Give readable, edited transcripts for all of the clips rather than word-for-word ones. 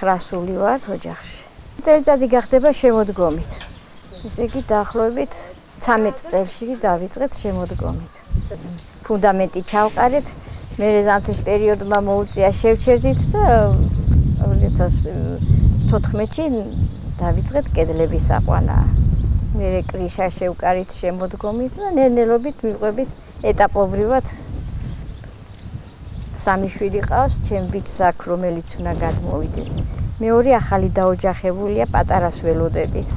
900 ვარ ოჯახში. წელიწადი გახდება შემოდგომით. ესე იგი დაახლოებით 13 წელში დავიწყეთ შემოდგომით. ფუნდამენტი ჩავყარეთ, მე ზამთრის პერიოდმა მოუწია შევჩერდით და 2014-ში დავიწყეთ კედლების აყვანა. მე კრიშა შევკარით შემოდგომით და ნელ-ნელობით მივყვებით ეტაპობრივად. 3 შვილი ყავს, ჩემ ბიჭს აქვს, რომელიც უნდა გადმოვიდეს. მეორე ახალი დაოჯახებულია პატარას ველოდებით.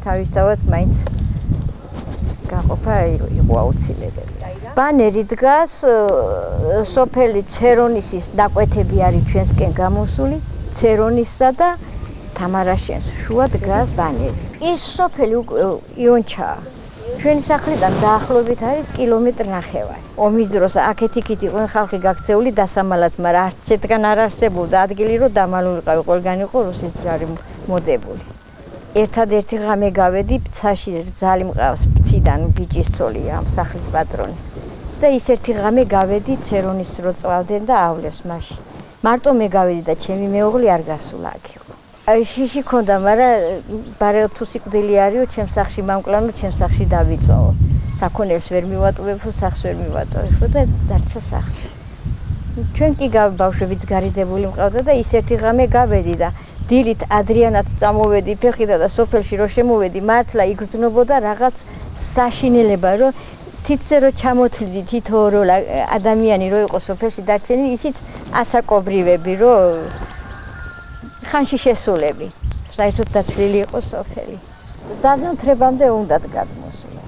თავისთავად მაინც გაყოფა იყო აუცილებელი. ბანერი დგას, სოფელი ცერონისის დაკვეთები არის ჩვენსკენ გამოსული, ცერონისა და თამარაშენს შუა დგას ბანერი. ის სოფელი იონჩაა. ჩვენი სახლიდან დაახლოებით არის 1,5 კილომეტრი. ომის დროს აქეთ-იქით იყვნენ ხალხი გაქცეული დასამალად, მაგრამ არც ერთგან არ არსებობდა ადგილი, რომ დამალულიყავი, ყველგან იყო რუსეთის ჯარი მოდებული. ერთადერთი ღამე გავედი, ფცაში რძალი მყავს ფციდან ბიჭის ცოლი ამ სახლის პატრონი. და ის ერთი ღამე გავედი ცერონის რო წვავდნენ და ავლეს მაშინ. მარტო მე გავედი და ჩემი მეუღლე არ გასულა აქ იყო. აი შიში ქონდა, მაგრამ ბარელ თუ სიკვდილი არისო, ჩემ სახლში მამკლანო, ჩემ სახლში დავიწვაო. საქონელს ვერ მივატოვებო, სახლს ვერ მივატოვებო და დარჩა სახლში. ჩვენ კი ბავშვებიც გარიდებული მყავდა და ის ერთი ღამე გავედი და დილით ადრიანად წამოვედი ფეხიდან და სოფელში რო შემოვედი, მართლა იგრძნობოდა რაღაც საშინელება, რომ თითზე რო ჩამოთვლიდი თითო ადამიანი რო იყო სოფელში დარჩენილი, ისიც ასაკობრივები, რომ ხანში შესულები. საერთოდ დაცვლილი იყო სოფელი. დაზამთრებამდე უნდათ გადმოსულა.